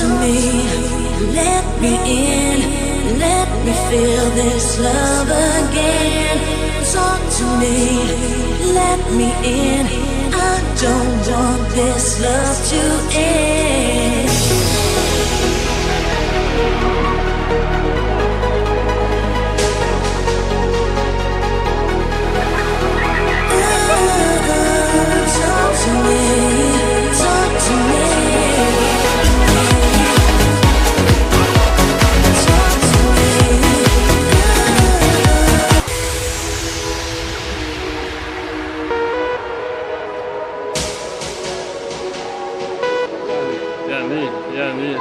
to me, let me in, let me feel this love again. Talk to me, let me in, I don't want this love to end. Talk to me, talk to me. Yani.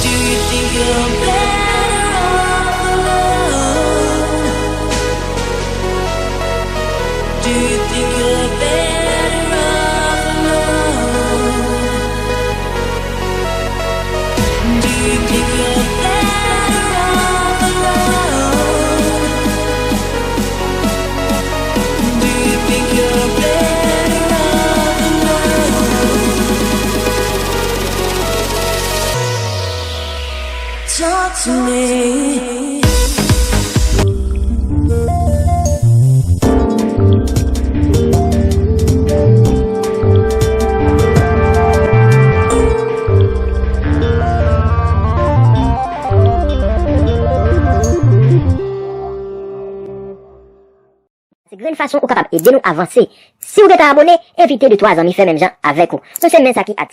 Do you think you're better off alone? Do you think you're better off alone? Do you think you're better off alone? Do you think you're better off alone? Talk to me. C'est une façon ou capable aider nous avancer. Si vous êtes abonné, invitez de 3 amis faire même gens avec vous. Nous sommes même ça qui artiste.